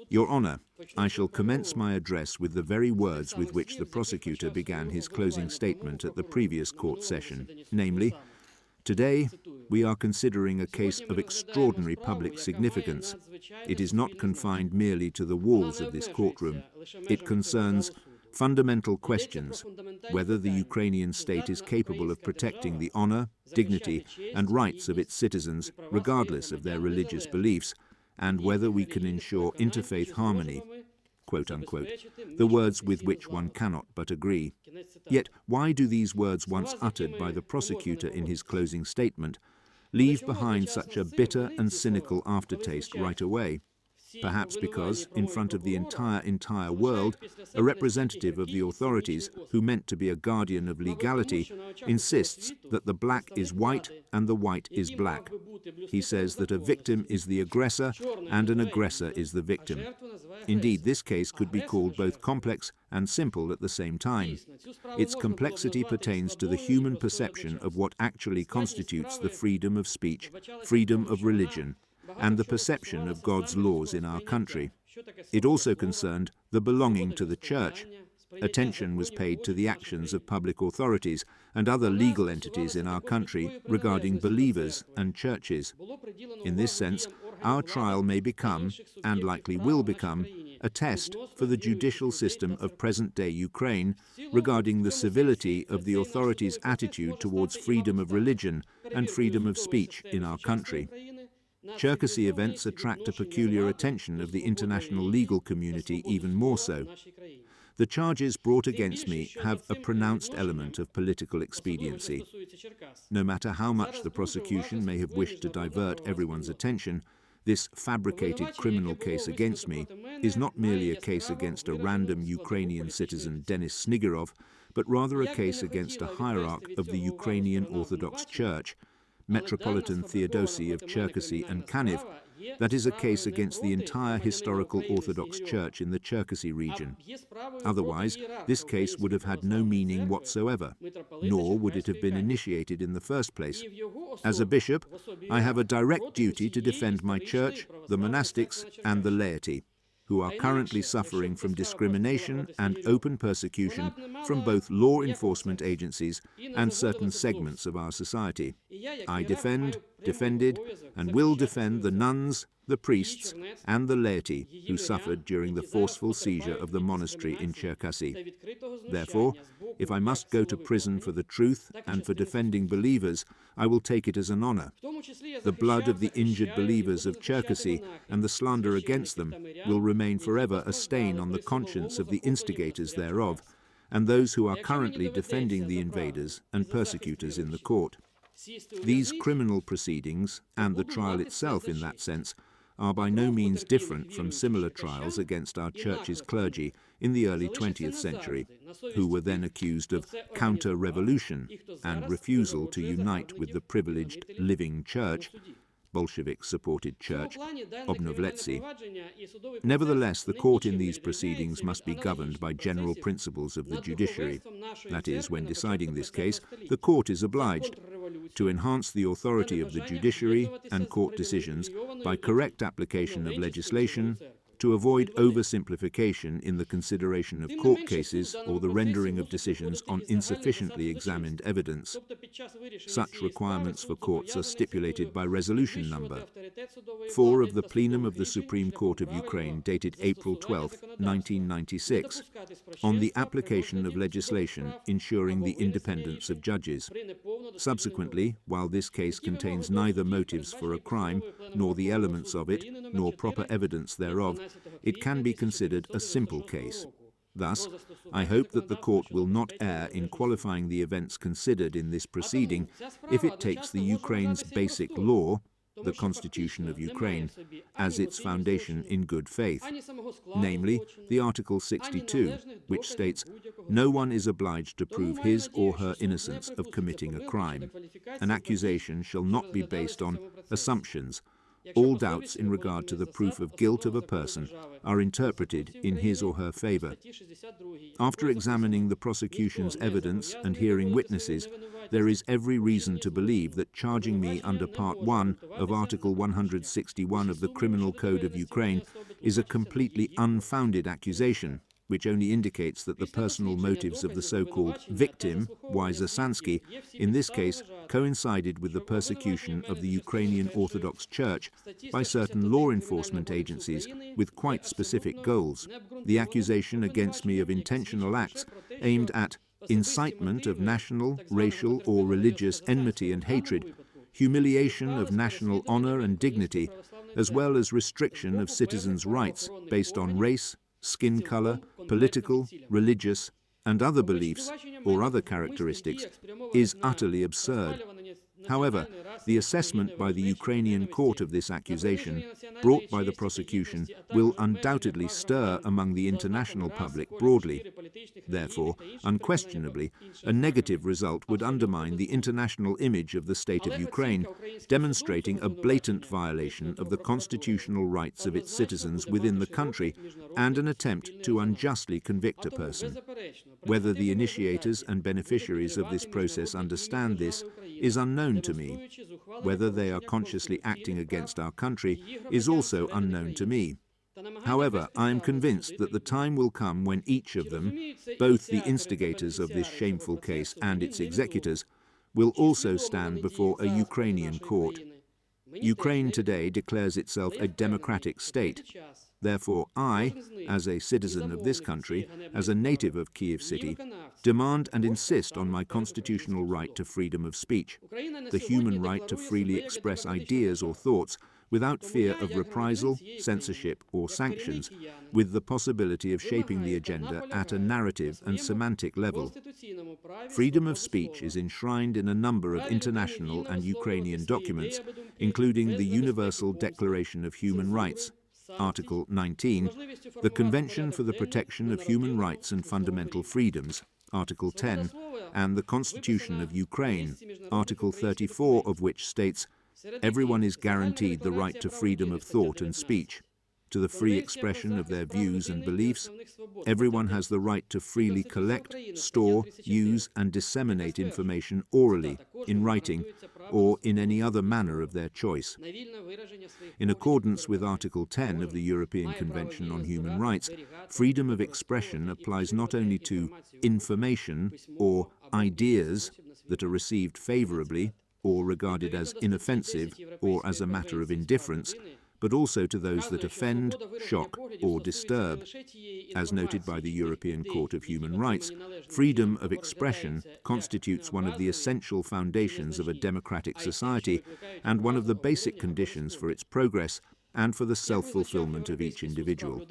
Your Honor, I shall commence my address with the very words with which the prosecutor began his closing statement at the previous court session, namely, "Today, we are considering a case of extraordinary public significance. It is not confined merely to the walls of this courtroom. It concerns fundamental questions, whether the Ukrainian state is capable of protecting the honor, dignity, and rights of its citizens, regardless of their religious beliefs, and whether we can ensure interfaith harmony," quote unquote, the words with which one cannot but agree. Yet why do these words, once uttered by the prosecutor in his closing statement, leave behind such a bitter and cynical aftertaste right away? Perhaps because, in front of the entire world, a representative of the authorities, who meant to be a guardian of legality, insists that the black is white and the white is black. He says that a victim is the aggressor and an aggressor is the victim. Indeed, this case could be called both complex and simple at the same time. Its complexity pertains to the human perception of what actually constitutes the freedom of speech, freedom of religion, and the perception of God's laws in our country. It also concerned the belonging to the Church. Attention was paid to the actions of public authorities and other legal entities in our country regarding believers and churches. In this sense, our trial may become, and likely will become, a test for the judicial system of present-day Ukraine regarding the civility of the authorities' attitude towards freedom of religion and freedom of speech in our country. Cherkasy events attract a peculiar attention of the international legal community even more so. The charges brought against me have a pronounced element of political expediency. No matter how much the prosecution may have wished to divert everyone's attention, this fabricated criminal case against me is not merely a case against a random Ukrainian citizen, Denis Snigirov, but rather a case against a hierarch of the Ukrainian Orthodox Church, Metropolitan THEODOSY of Cherkasy and Kaniv. That is a case against the entire historical Orthodox Church in the Cherkasy region. Otherwise, this case would have had no meaning whatsoever, nor would it have been initiated in the first place. As a bishop, I have a direct duty to defend my church, the monastics, and the laity, who are currently suffering from discrimination and open persecution from both law enforcement agencies and certain segments of our society. I defended, and will defend the nuns, the priests, and the laity who suffered during the forceful seizure of the monastery in Cherkasy. Therefore, if I must go to prison for the truth and for defending believers, I will take it as an honor. The blood of the injured believers of Cherkasy and the slander against them will remain forever a stain on the conscience of the instigators thereof, and those who are currently defending the invaders and persecutors in the court. These criminal proceedings, and the trial itself in that sense, are by no means different from similar trials against our church's clergy in the early 20th century, who were then accused of counter-revolution and refusal to unite with the privileged living church, Bolshevik-supported church, Obnovletsi. Nevertheless, the court in these proceedings must be governed by general principles of the judiciary. That is, when deciding this case, the court is obliged to enhance the authority of the judiciary and court decisions by correct application of legislation, to avoid oversimplification in the consideration of court cases or the rendering of decisions on insufficiently examined evidence. Such requirements for courts are stipulated by resolution number 4 of the Plenum of the Supreme Court of Ukraine, dated April 12, 1996, on the application of legislation ensuring the independence of judges. Subsequently, while this case contains neither motives for a crime, nor the elements of it, nor proper evidence thereof, it can be considered a simple case. Thus, I hope that the court will not err in qualifying the events considered in this proceeding if it takes the Ukraine's basic law, the Constitution of Ukraine, as its foundation in good faith, namely the Article 62, which states, "No one is obliged to prove his or her innocence of committing a crime. An accusation shall not be based on assumptions all doubts in regard to the proof of guilt of a person are interpreted in his or her favor. After examining the prosecution's evidence and hearing witnesses, there is every reason to believe that charging me under Part 1 of Article 161 of the Criminal Code of Ukraine is a completely unfounded accusation, which only indicates that the personal motives of the so-called victim, Y. Zasansky, in this case coincided with the persecution of the Ukrainian Orthodox Church by certain law enforcement agencies with quite specific goals. The accusation against me of intentional acts aimed at incitement of national, racial, or religious enmity and hatred, humiliation of national honor and dignity, as well as restriction of citizens' rights based on race, skin color, political, religious, and other beliefs or other characteristics, is utterly absurd. However, the assessment by the Ukrainian court of this accusation, brought by the prosecution, will undoubtedly stir among the international public broadly. Therefore, unquestionably, a negative result would undermine the international image of the state of Ukraine, demonstrating a blatant violation of the constitutional rights of its citizens within the country and an attempt to unjustly convict a person. Whether the initiators and beneficiaries of this process understand this is unknown to me. Whether they are consciously acting against our country is also unknown to me. However, I am convinced that the time will come when each of them, both the instigators of this shameful case and its executors, will also stand before a Ukrainian court. Ukraine today declares itself a democratic state. Therefore, I, as a citizen of this country, as a native of Kyiv City, demand and insist on my constitutional right to freedom of speech, the human right to freely express ideas or thoughts without fear of reprisal, censorship, or sanctions, with the possibility of shaping the agenda at a narrative and semantic level. Freedom of speech is enshrined in a number of international and Ukrainian documents, including the Universal Declaration of Human Rights, Article 19, the Convention for the Protection of Human Rights and Fundamental Freedoms, Article 10, and the Constitution of Ukraine, Article 34 of which states, "Everyone is guaranteed the right to freedom of thought and speech, to the free expression of their views and beliefs. Everyone has the right to freely collect, store, use, and disseminate information orally, in writing, or in any other manner of their choice." In accordance with Article 10 of the European Convention on Human Rights, freedom of expression applies not only to information or ideas that are received favorably or regarded as inoffensive or as a matter of indifference, but also to those that offend, shock, or disturb. As noted by the European Court of Human Rights, freedom of expression constitutes one of the essential foundations of a democratic society and one of the basic conditions for its progress and for the self-fulfillment of each individual.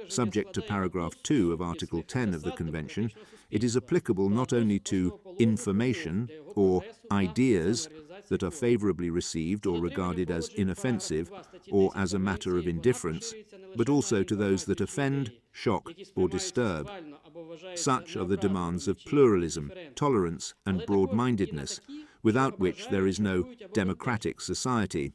Subject to paragraph 2 of Article 10 of the Convention, it is applicable not only to information or ideas that are favorably received or regarded as inoffensive or as a matter of indifference, but also to those that offend, shock, or disturb. Such are the demands of pluralism, tolerance, and broad-mindedness, without which there is no democratic society.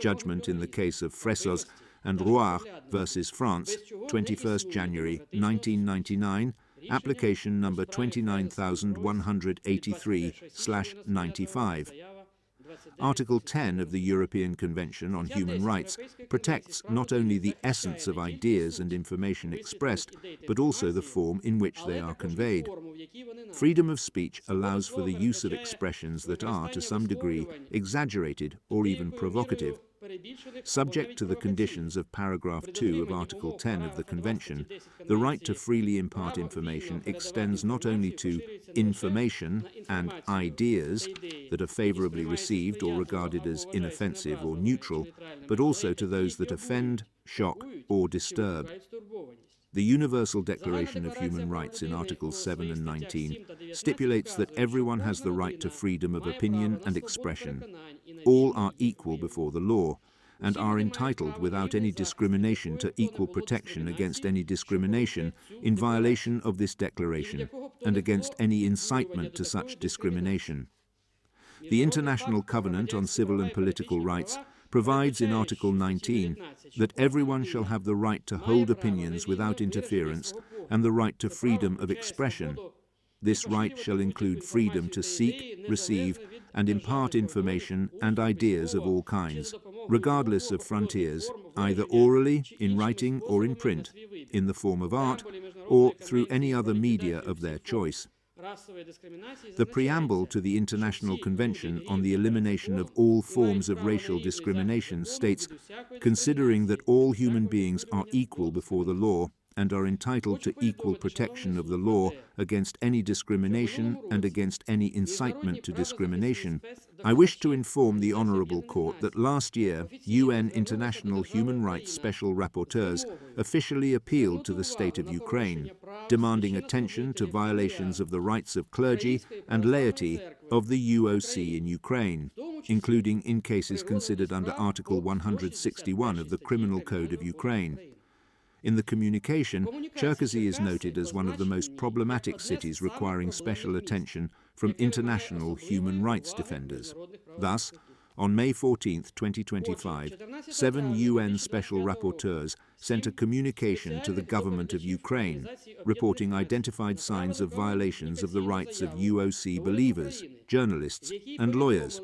Judgment in the case of Fressos and Roire versus France, 21st January 1999, application number 29,183/95. Article 10 of the European Convention on Human Rights protects not only the essence of ideas and information expressed, but also the form in which they are conveyed. Freedom of speech allows for the use of expressions that are, to some degree, exaggerated or even provocative. Subject to the conditions of paragraph 2 of Article 10 of the Convention, the right to freely impart information extends not only to information and ideas that are favorably received or regarded as inoffensive or neutral, but also to those that offend, shock, or disturb. The Universal Declaration of Human Rights in Articles 7 and 19 stipulates that everyone has the right to freedom of opinion and expression. All are equal before the law and are entitled without any discrimination to equal protection against any discrimination in violation of this declaration and against any incitement to such discrimination. The International Covenant on Civil and Political Rights provides in Article 19 that everyone shall have the right to hold opinions without interference and the right to freedom of expression. This right shall include freedom to seek, receive, and impart information and ideas of all kinds, regardless of frontiers, either orally, in writing or in print, in the form of art, or through any other media of their choice. The preamble to the International Convention on the Elimination of All Forms of Racial Discrimination states, considering that all human beings are equal before the law and are entitled to equal protection of the law against any discrimination and against any incitement to discrimination, I wish to inform the Honourable Court that last year UN International Human Rights Special Rapporteurs officially appealed to the state of Ukraine, demanding attention to violations of the rights of clergy and laity of the UOC in Ukraine, including in cases considered under Article 161 of the Criminal Code of Ukraine. In the communication, Cherkasy is noted as one of the most problematic cities requiring special attention from international human rights defenders. Thus, on May 14, 2025, 7 UN Special Rapporteurs sent a communication to the government of Ukraine, reporting identified signs of violations of the rights of UOC believers, journalists, and lawyers.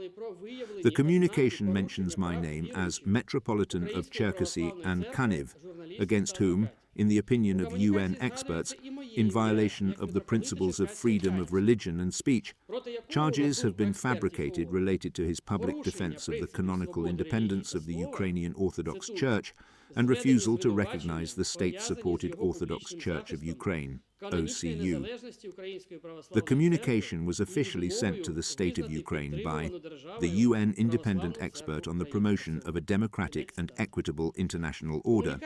The communication mentions my name as Metropolitan of Cherkasy and Kaniv, against whom, in the opinion of UN experts, in violation of the principles of freedom of religion and speech, charges have been fabricated related to his public defense of the canonical independence of the Ukrainian Orthodox Church and refusal to recognize the state-supported Orthodox Church of Ukraine, OCU. The communication was officially sent to the state of Ukraine by the UN independent expert on the promotion of a democratic and equitable international order,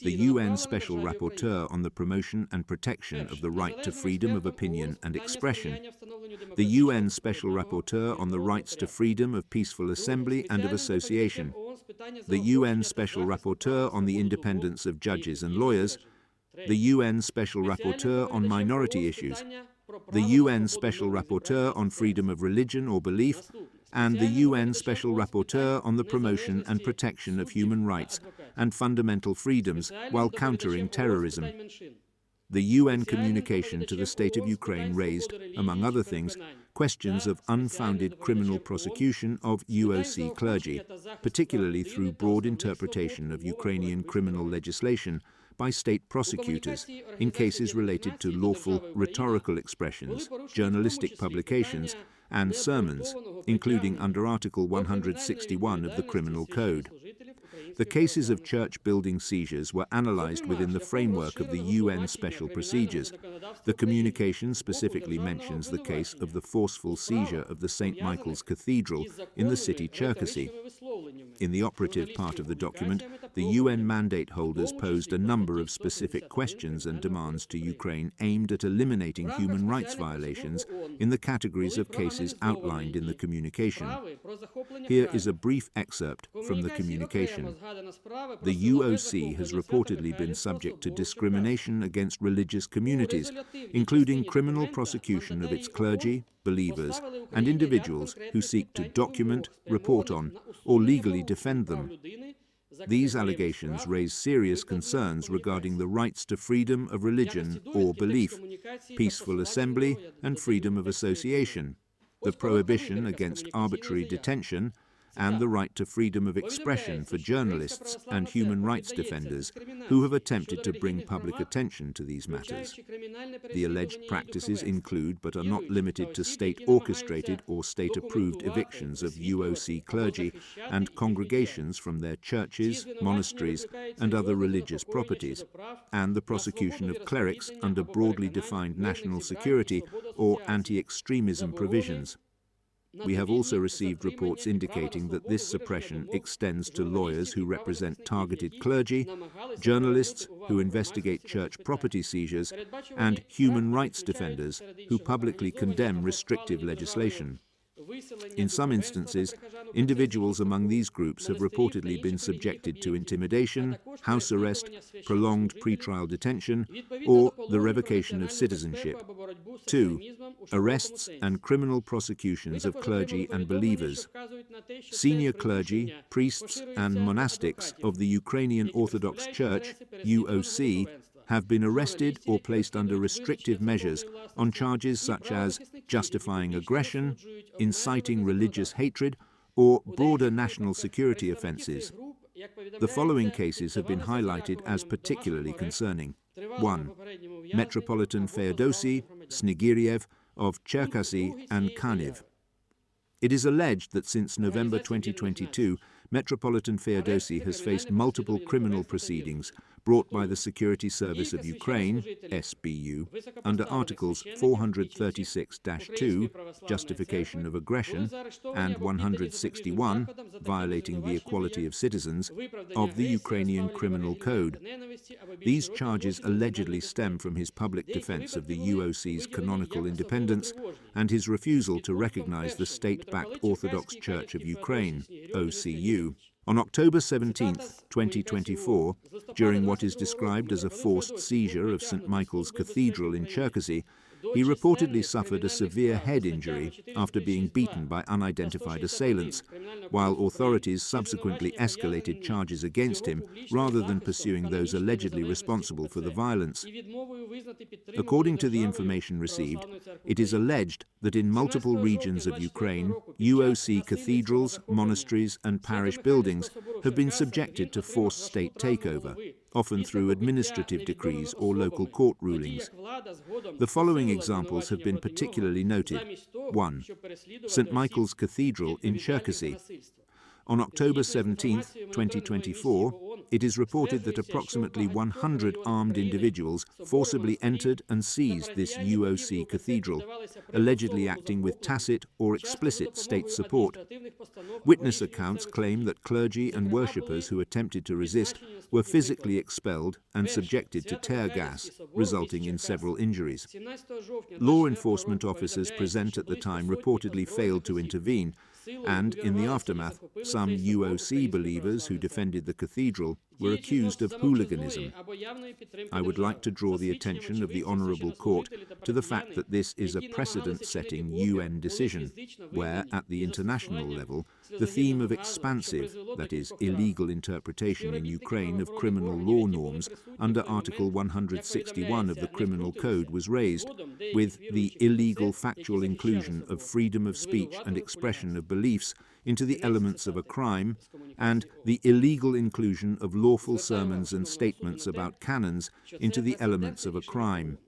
the UN Special Rapporteur on the promotion and protection of the right to freedom of opinion and expression, the UN Special Rapporteur on the rights to freedom of peaceful assembly and of association, the UN Special Rapporteur on the independence of judges and lawyers, the UN Special Rapporteur on minority issues, the UN Special Rapporteur on freedom of religion or belief, and the UN Special Rapporteur on the promotion and protection of human rights and fundamental freedoms while countering terrorism. The UN communication to the state of Ukraine raised, among other things, questions of unfounded criminal prosecution of UOC clergy, particularly through broad interpretation of Ukrainian criminal legislation by state prosecutors in cases related to lawful rhetorical expressions, journalistic publications, and sermons, including under Article 161 of the Criminal Code. The cases of church building seizures were analyzed within the framework of the UN special procedures. The communication specifically mentions the case of the forceful seizure of the St. Michael's Cathedral in the city Cherkasy. In the operative part of the document, the UN mandate holders posed a number of specific questions and demands to Ukraine aimed at eliminating human rights violations in the categories of cases outlined in the communication. Here is a brief excerpt from the communication. The UOC has reportedly been subject to discrimination against religious communities, including criminal prosecution of its clergy, believers, and individuals who seek to document, report on, or legally defend them. These allegations raise serious concerns regarding the rights to freedom of religion or belief, peaceful assembly, and freedom of association, the prohibition against arbitrary detention, and the right to freedom of expression for journalists and human rights defenders who have attempted to bring public attention to these matters. The alleged practices include, but are not limited to, state-orchestrated or state-approved evictions of UOC clergy and congregations from their churches, monasteries, and other religious properties, and the prosecution of clerics under broadly defined national security or anti-extremism provisions. We have also received reports indicating that this suppression extends to lawyers who represent targeted clergy, journalists who investigate church property seizures, and human rights defenders who publicly condemn restrictive legislation. In some instances, individuals among these groups have reportedly been subjected to intimidation, house arrest, prolonged pretrial detention, or the revocation of citizenship. 2. Arrests and criminal prosecutions of clergy and believers. Senior clergy, priests and monastics of the Ukrainian Orthodox Church, UOC, have been arrested or placed under restrictive measures on charges such as justifying aggression, inciting religious hatred, or broader national security offences. The following cases have been highlighted as particularly concerning. 1. Metropolitan THEODOSY, Snigiriev of Cherkasy and Kaniv. It is alleged that since November 2022, Metropolitan THEODOSY has faced multiple criminal proceedings brought by the Security Service of Ukraine, SBU, under Articles 436-2, Justification of Aggression, and 161, Violating the Equality of Citizens, of the Ukrainian Criminal Code. These charges allegedly stem from his public defense of the UOC's canonical independence and his refusal to recognize the state-backed Orthodox Church of Ukraine, OCU. On October 17, 2024, during what is described as a forced seizure of St. Michael's Cathedral in Cherkasy, he reportedly suffered a severe head injury after being beaten by unidentified assailants, while authorities subsequently escalated charges against him rather than pursuing those allegedly responsible for the violence. According to the information received, it is alleged that in multiple regions of Ukraine, UOC cathedrals, monasteries and parish buildings have been subjected to forced state takeover, often through administrative decrees or local court rulings. The following examples have been particularly noted. 1. St. Michael's Cathedral in Cherkasy. On October 17, 2024, it is reported that approximately 100 armed individuals forcibly entered and seized this UOC cathedral, allegedly acting with tacit or explicit state support. Witness accounts claim that clergy and worshippers who attempted to resist were physically expelled and subjected to tear gas, resulting in several injuries. Law enforcement officers present at the time reportedly failed to intervene, and in the aftermath, some UOC believers who defended the cathedral were accused of hooliganism. I would like to draw the attention of the Honourable Court to the fact that this is a precedent-setting UN decision, where, at the international level, the theme of expansive, that is, illegal interpretation in Ukraine of criminal law norms under Article 161 of the Criminal Code was raised, with the illegal factual inclusion of freedom of speech and expression of beliefs into the elements of a crime, and the illegal inclusion of lawful sermons and statements about canons into the elements of a crime.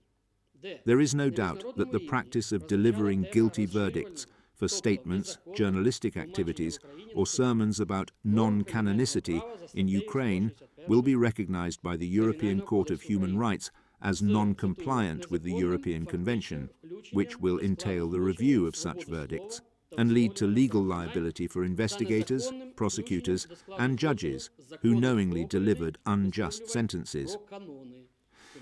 There is no doubt that the practice of delivering guilty verdicts for statements, journalistic activities, or sermons about non-canonicity in Ukraine will be recognized by the European Court of Human Rights as non-compliant with the European Convention, which will entail the review of such verdicts and lead to legal liability for investigators, prosecutors, and judges who knowingly delivered unjust sentences.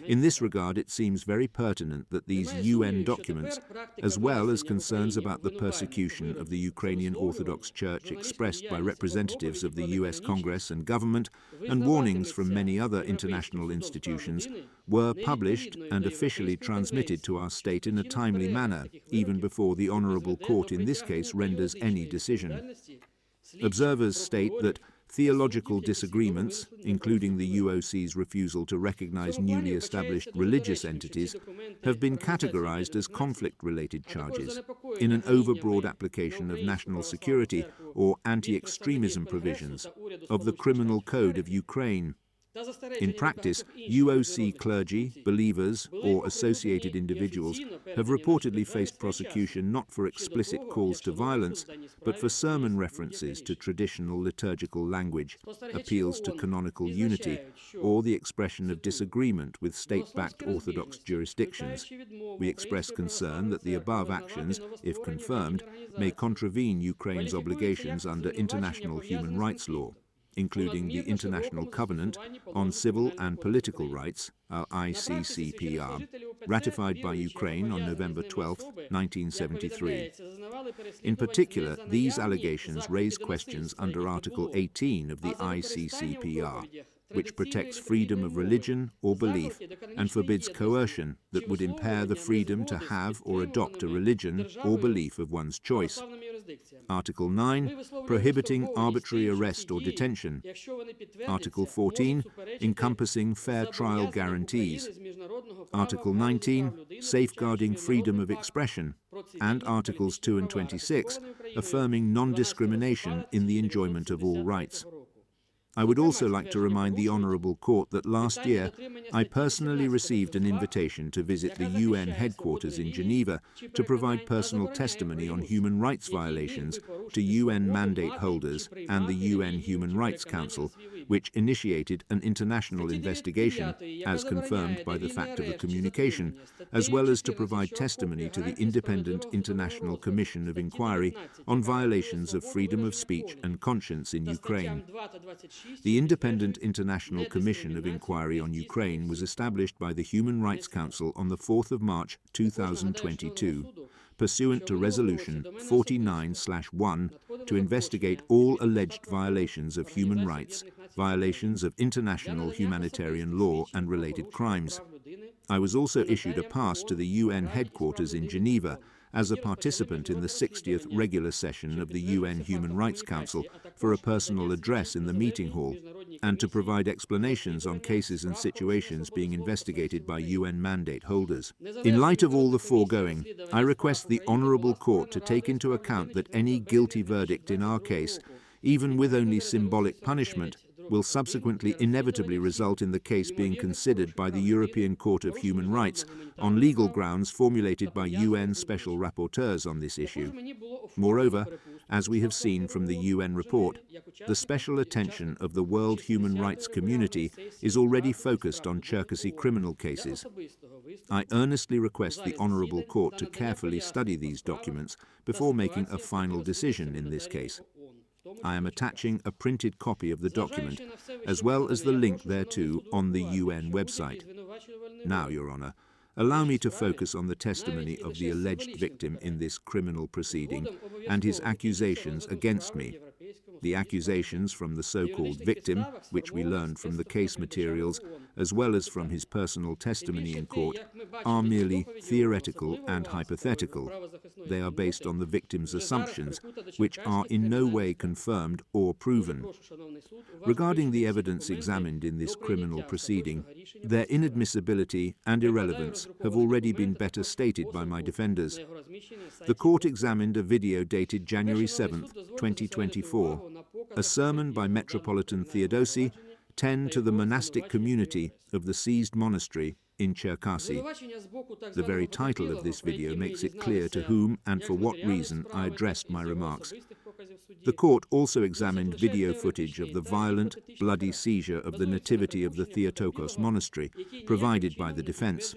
In this regard, it seems very pertinent that these UN documents, as well as concerns about the persecution of the Ukrainian Orthodox Church expressed by representatives of the US Congress and government, and warnings from many other international institutions, were published and officially transmitted to our state in a timely manner, even before the Honourable Court in this case renders any decision. Observers state that theological disagreements, including the UOC's refusal to recognize newly established religious entities, have been categorized as conflict-related charges in an overbroad application of national security or anti-extremism provisions of the Criminal Code of Ukraine. In practice, UOC clergy, believers, or associated individuals have reportedly faced prosecution not for explicit calls to violence, but for sermon references to traditional liturgical language, appeals to canonical unity, or the expression of disagreement with state-backed Orthodox jurisdictions. We express concern that the above actions, if confirmed, may contravene Ukraine's obligations under international human rights law, including the International Covenant on Civil and Political Rights, our ICCPR, ratified by Ukraine on November 12, 1973. In particular, these allegations raise questions under Article 18 of the ICCPR, which protects freedom of religion or belief and forbids coercion that would impair the freedom to have or adopt a religion or belief of one's choice. Article 9, prohibiting arbitrary arrest or detention. Article 14, encompassing fair trial guarantees. Article 19, safeguarding freedom of expression. And Articles 2 and 26, affirming non-discrimination in the enjoyment of all rights. I would also like to remind the Honourable Court that last year I personally received an invitation to visit the UN headquarters in Geneva to provide personal testimony on human rights violations to UN mandate holders and the UN Human Rights Council, which initiated an international investigation, as confirmed by the fact of the communication, as well as to provide testimony to the Independent International Commission of Inquiry on violations of freedom of speech and conscience in Ukraine. The Independent International Commission of Inquiry on Ukraine was established by the Human Rights Council on the 4th of March 2022, pursuant to Resolution 49/1, to investigate all alleged violations of human rights, violations of international humanitarian law and related crimes. I was also issued a pass to the UN headquarters in Geneva as a participant in the 60th regular session of the UN Human Rights Council for a personal address in the meeting hall, and to provide explanations on cases and situations being investigated by UN mandate holders. In light of all the foregoing, I request the Honourable Court to take into account that any guilty verdict in our case, even with only symbolic punishment, will subsequently inevitably result in the case being considered by the European Court of Human Rights on legal grounds formulated by UN special rapporteurs on this issue. Moreover, as we have seen from the UN report, the special attention of the world human rights community is already focused on Cherkasy criminal cases. I earnestly request the Honourable Court to carefully study these documents before making a final decision in this case. I am attaching a printed copy of the document, as well as the link thereto on the UN website. Now, Your Honour, allow me to focus on the testimony of the alleged victim in this criminal proceeding and his accusations against me. The accusations from the so-called victim, which we learned from the case materials, as well as from his personal testimony in court, are merely theoretical and hypothetical. They are based on the victim's assumptions, which are in no way confirmed or proven. Regarding the evidence examined in this criminal proceeding, their inadmissibility and irrelevance have already been better stated by my defenders. The court examined a video dated January 7, 2024, a sermon by Metropolitan THEODOSY, 10 to the monastic community of the seized monastery in Cherkasy. The very title of this video makes it clear to whom and for what reason I addressed my remarks. The court also examined video footage of the violent, bloody seizure of the Nativity of the Theotokos monastery, provided by the defense.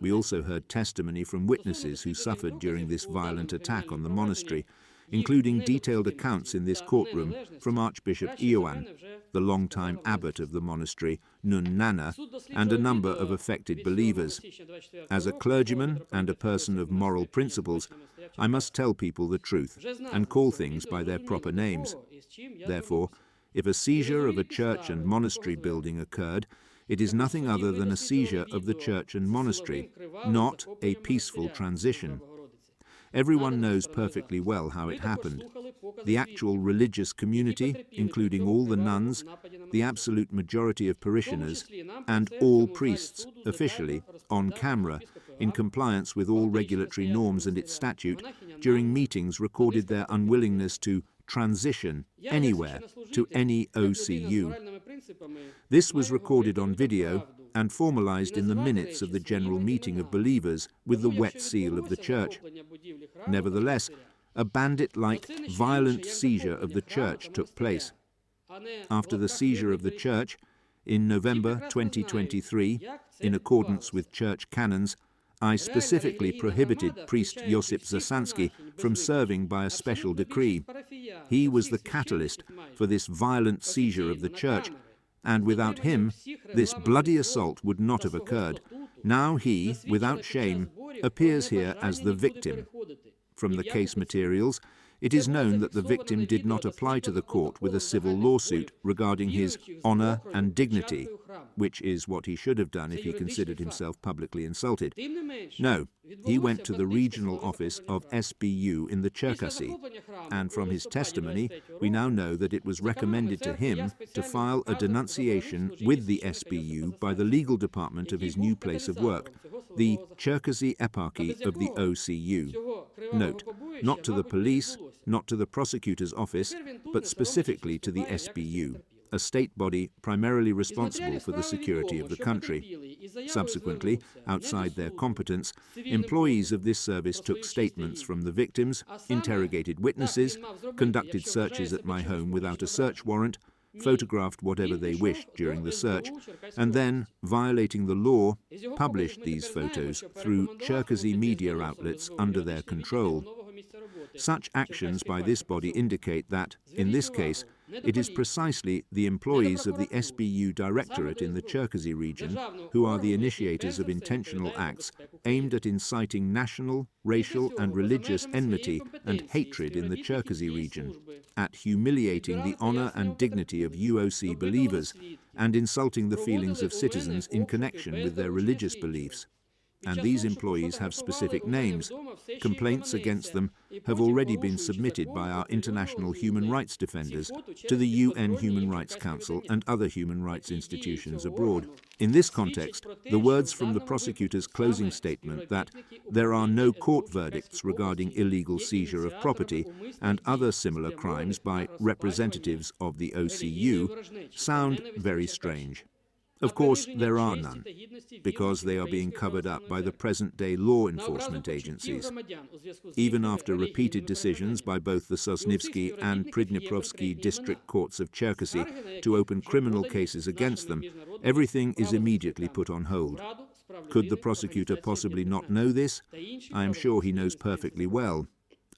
We also heard testimony from witnesses who suffered during this violent attack on the monastery, including detailed accounts in this courtroom from Archbishop Ioan, the longtime abbot of the monastery, Nun Nana, and a number of affected believers. As a clergyman and a person of moral principles, I must tell people the truth and call things by their proper names. Therefore, if a seizure of a church and monastery building occurred, it is nothing other than a seizure of the church and monastery, not a peaceful transition. Everyone knows perfectly well how it happened. The actual religious community, including all the nuns, the absolute majority of parishioners, and all priests, officially, on camera, in compliance with all regulatory norms and its statute, during meetings recorded their unwillingness to transition anywhere to any OCU. This was recorded on video and formalized in the minutes of the general meeting of believers with the wet seal of the church. Nevertheless, a bandit-like, violent seizure of the church took place. After the seizure of the church, in November 2023, in accordance with church canons, I specifically prohibited priest Josip Zasansky from serving by a special decree. He was the catalyst for this violent seizure of the church, and without him, this bloody assault would not have occurred. Now he, without shame, appears here as the victim. From the case materials, it is known that the victim did not apply to the court with a civil lawsuit regarding his honor and dignity. which is what he should have done if he considered himself publicly insulted. No, he went to the regional office of SBU in the Cherkasy, and from his testimony, we now know that it was recommended to him to file a denunciation with the SBU by the legal department of his new place of work, the Cherkasy Eparchy of the OCU. Note, not to the police, not to the prosecutor's office, but specifically to the SBU, a state body primarily responsible for the security of the country. Subsequently, outside their competence, employees of this service took statements from the victims, interrogated witnesses, conducted searches at my home without a search warrant, photographed whatever they wished during the search, and then, violating the law, published these photos through Cherkasy media outlets under their control. Such actions by this body indicate that, in this case, it is precisely the employees of the SBU Directorate in the Cherkasy region who are the initiators of intentional acts aimed at inciting national, racial and religious enmity and hatred in the Cherkasy region, at humiliating the honor and dignity of UOC believers, and insulting the feelings of citizens in connection with their religious beliefs. And these employees have specific names. Complaints against them have already been submitted by our international human rights defenders to the UN Human Rights Council and other human rights institutions abroad. In this context, the words from the prosecutor's closing statement that there are no court verdicts regarding illegal seizure of property and other similar crimes by representatives of the OCU sound very strange. Of course, there are none, because they are being covered up by the present-day law enforcement agencies. Even after repeated decisions by both the Sosnivsky and Prydniprovskyi district courts of Cherkasy to open criminal cases against them, everything is immediately put on hold. Could the prosecutor possibly not know this? I am sure he knows perfectly well.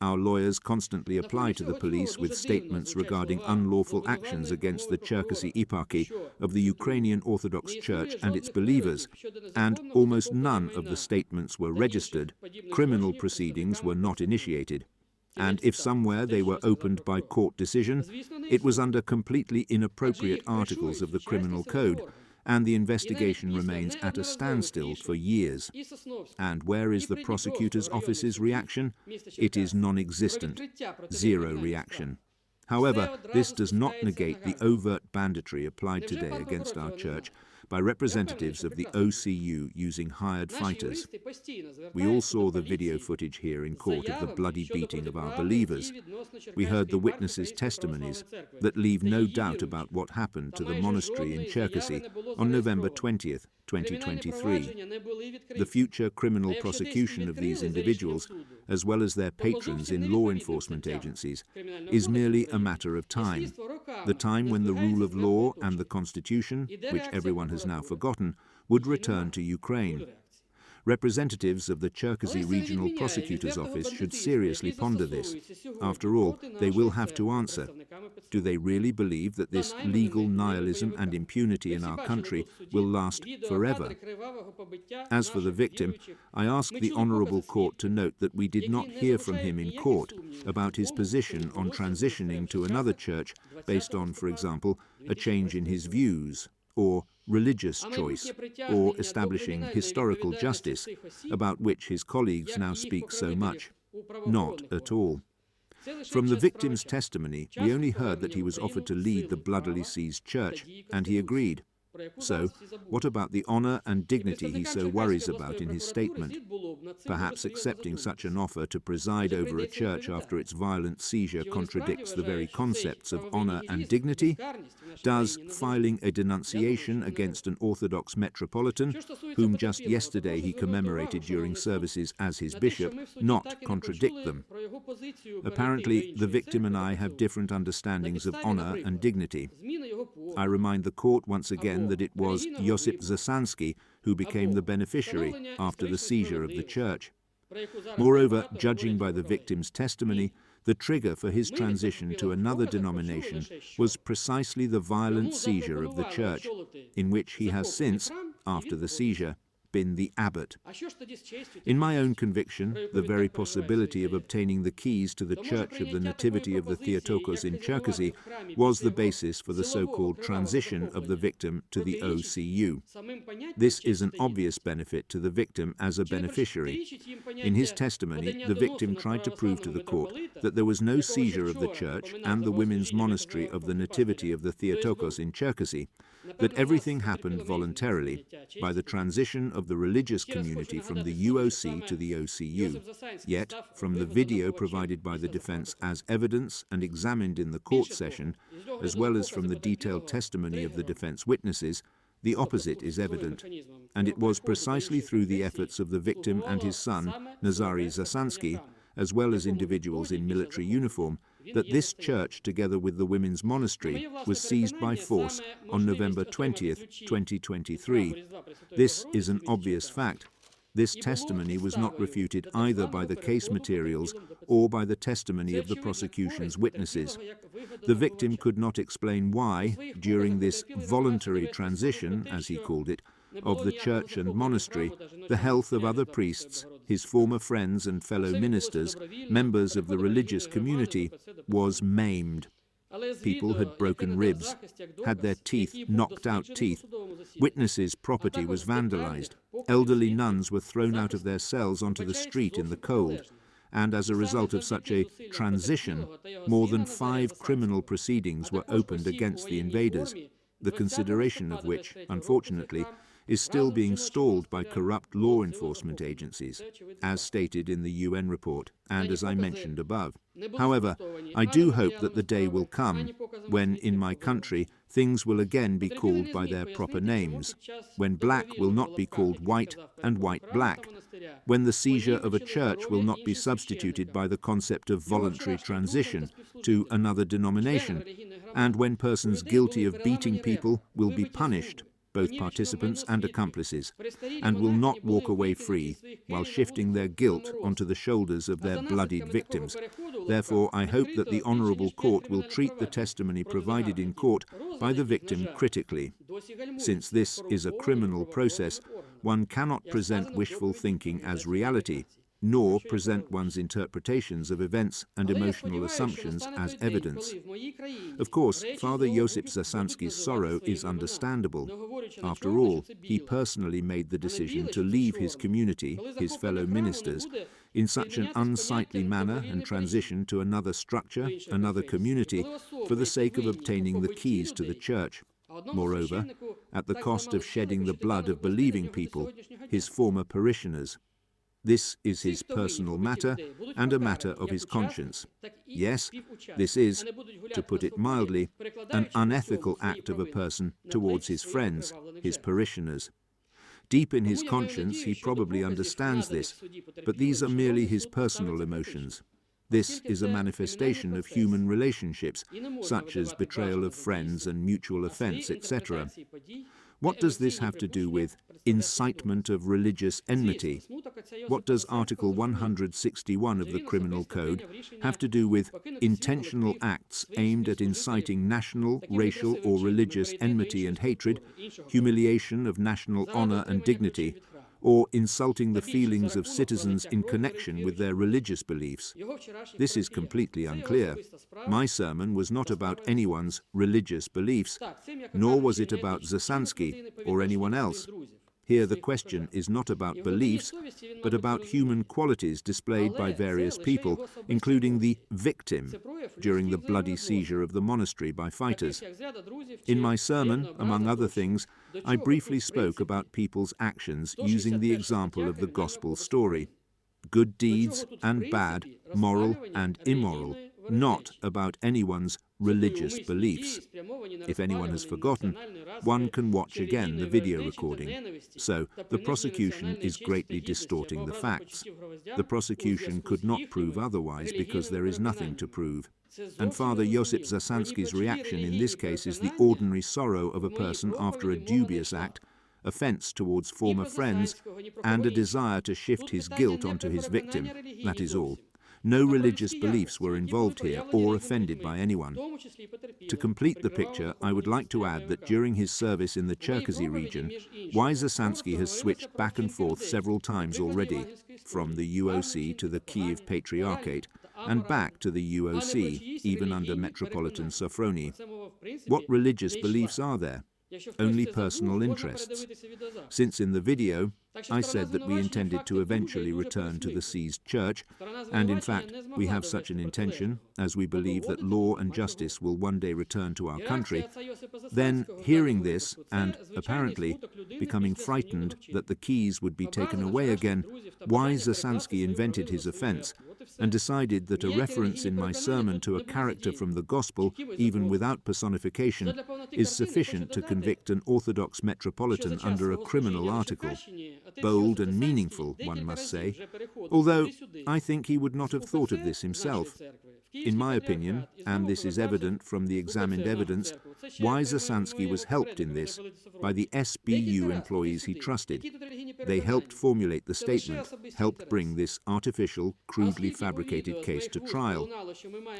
Our lawyers constantly apply to the police with statements regarding unlawful actions against the Cherkasy Eparchy of the Ukrainian Orthodox Church and its believers, and almost none of the statements were registered, criminal proceedings were not initiated. And if somewhere they were opened by court decision, it was under completely inappropriate articles of the Criminal Code, and the investigation remains at a standstill for years. And where is the prosecutor's office's reaction? It is non-existent, zero reaction. However, this does not negate the overt banditry applied today against our church by representatives of the OCU using hired fighters. We all saw the video footage here in court of the bloody beating of our believers. We heard the witnesses' testimonies that leave no doubt about what happened to the monastery in Cherkasy on November 20th, 2023. The future criminal prosecution of these individuals, as well as their patrons in law enforcement agencies, is merely a matter of time. The time when the rule of law and the Constitution, which everyone has now forgotten, would return to Ukraine. Representatives of the Cherkasy Regional Prosecutor's Office should seriously ponder this. After all, they will have to answer. Do they really believe that this legal nihilism and impunity in our country will last forever? As for the victim, I ask the Honourable Court to note that we did not hear from him in court about his position on transitioning to another church based on, for example, a change in his views, or religious choice, or establishing historical justice, about which his colleagues now speak so much. Not at all. From the victim's testimony, we only heard that he was offered to lead the bloodily seized church, and he agreed. So, what about the honor and dignity he so worries about in his statement? Perhaps accepting such an offer to preside over a church after its violent seizure contradicts the very concepts of honor and dignity? Does filing a denunciation against an Orthodox Metropolitan, whom just yesterday he commemorated during services as his bishop, not contradict them? Apparently, the victim and I have different understandings of honor and dignity. I remind the court once again that it was Josip Zasansky who became the beneficiary after the seizure of the church. Moreover, judging by the victim's testimony, the trigger for his transition to another denomination was precisely the violent seizure of the church, in which he has since, after the seizure, been the abbot. In my own conviction, the very possibility of obtaining the keys to the Church of the Nativity of the Theotokos in Cherkasy was the basis for the so-called transition of the victim to the OCU. This is an obvious benefit to the victim as a beneficiary. In his testimony, the victim tried to prove to the court that there was no seizure of the church and the women's monastery of the Nativity of the Theotokos in Cherkasy, that everything happened voluntarily by the transition of the religious community from the UOC to the OCU. Yet, from the video provided by the defense as evidence and examined in the court session, as well as from the detailed testimony of the defense witnesses, the opposite is evident, and it was precisely through the efforts of the victim and his son, Nazary Zasansky, as well as individuals in military uniform, that this church, together with the women's monastery, was seized by force on November 20th, 2023. This is an obvious fact. This testimony was not refuted either by the case materials or by the testimony of the prosecution's witnesses. The victim could not explain why, during this voluntary transition, as he called it, of the church and monastery, the health of other priests, his former friends and fellow ministers, members of the religious community, was maimed. People had broken ribs, had their teeth knocked out teeth. Witnesses' property was vandalized. Elderly nuns were thrown out of their cells onto the street in the cold. And as a result of such a transition, more than 5 criminal proceedings were opened against the invaders, the consideration of which, unfortunately, is still being stalled by corrupt law enforcement agencies, as stated in the UN report and as I mentioned above. However, I do hope that the day will come when, in my country, things will again be called by their proper names, when black will not be called white and white black, when the seizure of a church will not be substituted by the concept of voluntary transition to another denomination, and when persons guilty of beating people will be punished, both participants and accomplices, and will not walk away free while shifting their guilt onto the shoulders of their bloodied victims. Therefore, I hope that the Honourable Court will treat the testimony provided in court by the victim critically. Since this is a criminal process, one cannot present wishful thinking as reality, nor present one's interpretations of events and emotional assumptions as evidence. Of course, Father Josip Zasansky's sorrow is understandable. After all, he personally made the decision to leave his community, his fellow ministers, in such an unsightly manner and transition to another structure, another community, for the sake of obtaining the keys to the church. Moreover, at the cost of shedding the blood of believing people, his former parishioners. This is his personal matter and a matter of his conscience. Yes, this is, to put it mildly, an unethical act of a person towards his friends, his parishioners. Deep in his conscience, he probably understands this, but these are merely his personal emotions. This is a manifestation of human relationships, such as betrayal of friends and mutual offence, etc. What does this have to do with incitement of religious enmity? What does Article 161 of the Criminal Code have to do with intentional acts aimed at inciting national, racial or religious enmity and hatred, humiliation of national honour and dignity, or insulting the feelings of citizens in connection with their religious beliefs? This is completely unclear. My sermon was not about anyone's religious beliefs, nor was it about Zasansky or anyone else. Here the question is not about beliefs, but about human qualities displayed by various people, including the victim, during the bloody seizure of the monastery by fighters. In my sermon, among other things, I briefly spoke about people's actions using the example of the gospel story. Good deeds and bad, moral and immoral, not about anyone's religious beliefs. If anyone has forgotten, one can watch again the video recording. So, the prosecution is greatly distorting the facts. The prosecution could not prove otherwise because there is nothing to prove. And Father Josip Zasansky's reaction in this case is the ordinary sorrow of a person after a dubious act, offence towards former friends, and a desire to shift his guilt onto his victim. That is all. No religious beliefs were involved here or offended by anyone. To complete the picture, I would like to add that during his service in the Cherkasy region, Zasansky has switched back and forth several times already, from the UOC to the Kiev Patriarchate, and back to the UOC, even under Metropolitan Sophrony. What religious beliefs are there? Only personal interests. Since in the video, I said that we intended to eventually return to the seized church, and in fact, we have such an intention, as we believe that law and justice will one day return to our country, then hearing this, and apparently becoming frightened that the keys would be taken away again, Zasansky invented his offense, and decided that a reference in my sermon to a character from the Gospel, even without personification, is sufficient to convict an Orthodox metropolitan under a criminal article. Bold and meaningful, one must say, although I think he would not have thought of this himself. In my opinion, and this is evident from the examined evidence, Zasansky was helped in this by the SBU employees he trusted. They helped formulate the statement, helped bring this artificial, crudely fabricated case to trial.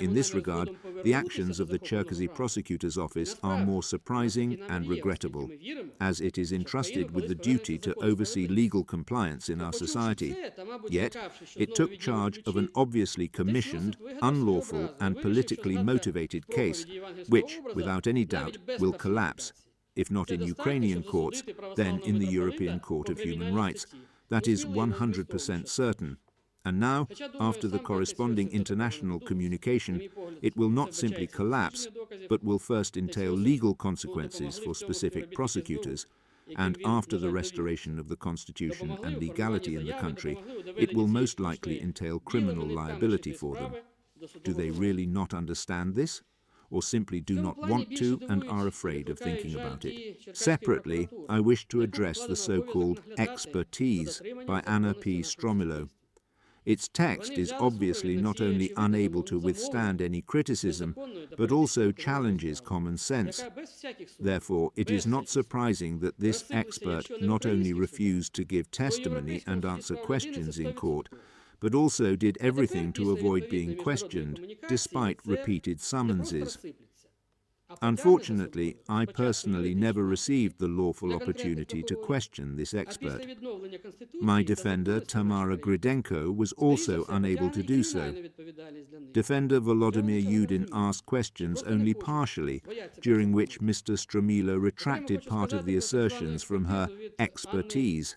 In this regard, the actions of the Cherkasy prosecutor's office are more surprising and regrettable, as it is entrusted with the duty to oversee legal compliance in our society. Yet, it took charge of an obviously commissioned, unlawful and politically motivated case, which, without any doubt, will collapse, if not in Ukrainian courts, then in the European Court of Human Rights. That is 100% certain. And now, after the corresponding international communication, it will not simply collapse, but will first entail legal consequences for specific prosecutors, and after the restoration of the constitution and legality in the country, it will most likely entail criminal liability for them. Do they really not understand this? Or simply do not want to and are afraid of thinking about it? Separately, I wish to address the so-called expertise by Anna P. Stromilo. Its text is obviously not only unable to withstand any criticism, but also challenges common sense. Therefore, it is not surprising that this expert not only refused to give testimony and answer questions in court, but also did everything to avoid being questioned, despite repeated summonses. Unfortunately, I personally never received the lawful opportunity to question this expert. My defender, Tamara Gridenko, was also unable to do so. Defender Volodymyr Yudin asked questions only partially, during which Mr. Stromilo retracted part of the assertions from her expertise,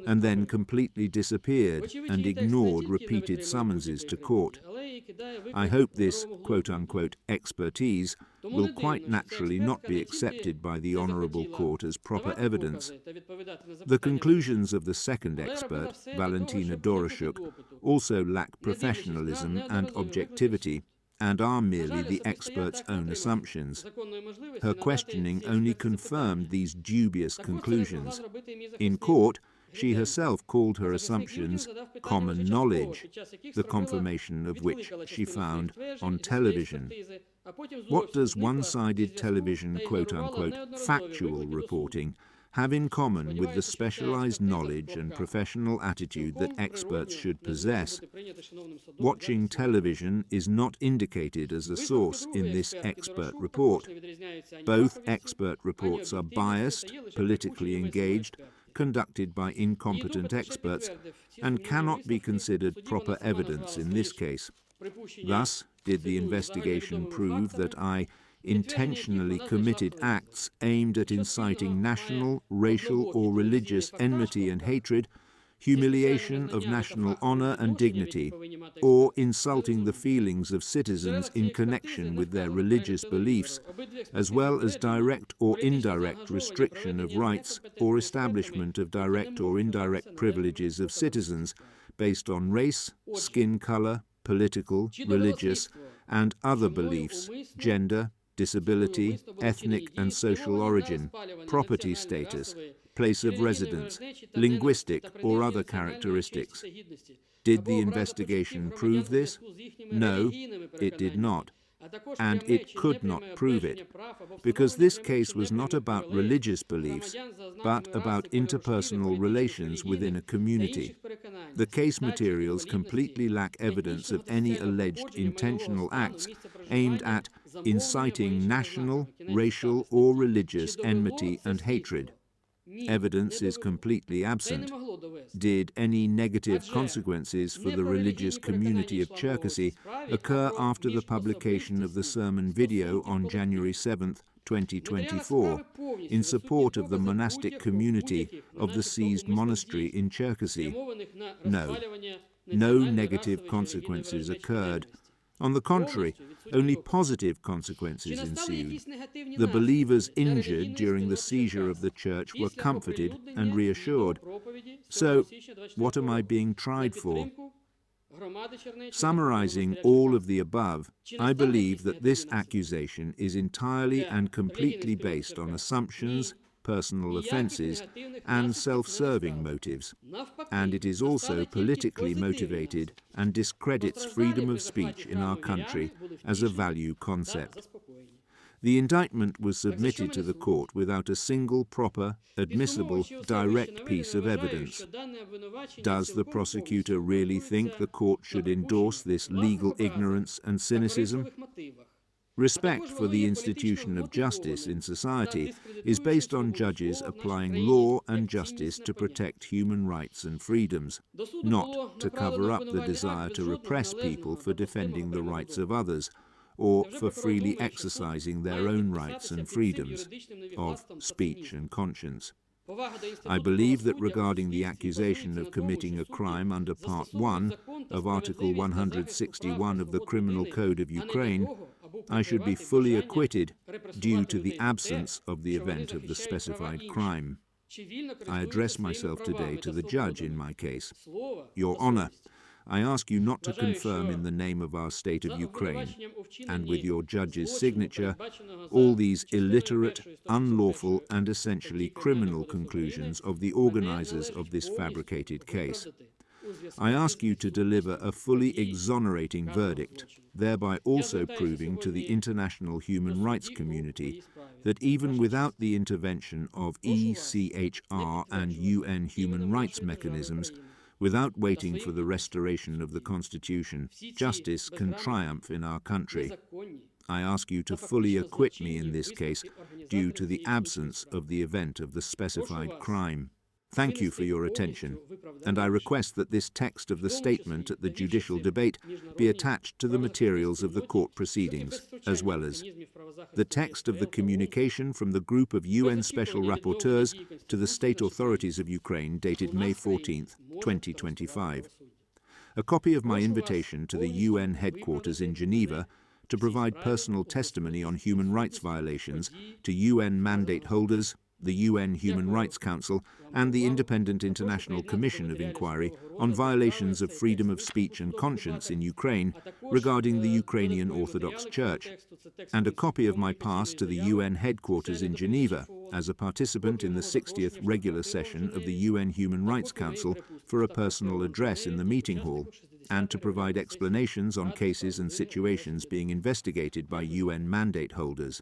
and then completely disappeared and ignored repeated summonses to court. I hope this quote-unquote expertise will quite naturally not be accepted by the Honourable Court as proper evidence. The conclusions of the second expert, Valentina Doroshuk, also lack professionalism and objectivity, and are merely the expert's own assumptions. Her questioning only confirmed these dubious conclusions. In court, she herself called her assumptions common knowledge, the confirmation of which she found on television. What does one-sided television quote-unquote factual reporting have in common with the specialized knowledge and professional attitude that experts should possess? Watching television is not indicated as a source in this expert report. Both expert reports are biased, politically engaged, conducted by incompetent experts, and cannot be considered proper evidence in this case. Thus, did the investigation prove that I intentionally committed acts aimed at inciting national, racial, or religious enmity and hatred, humiliation of national honor and dignity, or insulting the feelings of citizens in connection with their religious beliefs, as well as direct or indirect restriction of rights or establishment of direct or indirect privileges of citizens based on race, skin color, political, religious, and other beliefs, gender, disability, ethnic and social origin, property status, place of residence, linguistic or other characteristics. Did the investigation prove this? No, it did not. and it could not prove it, because this case was not about religious beliefs, but about interpersonal relations within a community. The case materials completely lack evidence of any alleged intentional acts aimed at inciting national, racial, or religious enmity and hatred. Evidence is completely absent. Did any negative consequences for the religious community of Cherkasy occur after the publication of the sermon video on January 7, 2024, in support of the monastic community of the seized monastery in Cherkasy? No. No negative consequences occurred. On the contrary, only positive consequences ensued. The believers injured during the seizure of the church were comforted and reassured. So, what am I being tried for? Summarizing all of the above, I believe that this accusation is entirely and completely based on assumptions, personal offences, and self-serving motives, and it is also politically motivated and discredits freedom of speech in our country as a value concept. The indictment was submitted to the court without a single proper, admissible, direct piece of evidence. Does the prosecutor really think the court should endorse this legal ignorance and cynicism? Respect for the institution of justice in society is based on judges applying law and justice to protect human rights and freedoms, not to cover up the desire to repress people for defending the rights of others, or for freely exercising their own rights and freedoms of speech and conscience. I believe that regarding the accusation of committing a crime under Part 1 of Article 161 of the Criminal Code of Ukraine, I should be fully acquitted due to the absence of the event of the specified crime. I address myself today to the judge in my case. Your Honor, I ask you not to confirm in the name of our state of Ukraine, and with your judge's signature, all these illiterate, unlawful, and essentially criminal conclusions of the organizers of this fabricated case. I ask you to deliver a fully exonerating verdict, thereby also proving to the international human rights community that even without the intervention of ECHR and UN human rights mechanisms, without waiting for the restoration of the Constitution, justice can triumph in our country. I ask you to fully acquit me in this case due to the absence of the event of the specified crime. Thank you for your attention, and I request that this text of the statement at the judicial debate be attached to the materials of the court proceedings, as well as the text of the communication from the group of UN Special Rapporteurs to the state authorities of Ukraine dated May 14, 2025, a copy of my invitation to the UN headquarters in Geneva to provide personal testimony on human rights violations to UN mandate holders, the UN Human Rights Council, and the Independent International Commission of Inquiry on violations of freedom of speech and conscience in Ukraine regarding the Ukrainian Orthodox Church, and a copy of my pass to the UN headquarters in Geneva as a participant in the 60th regular session of the UN Human Rights Council for a personal address in the meeting hall, and to provide explanations on cases and situations being investigated by UN mandate holders.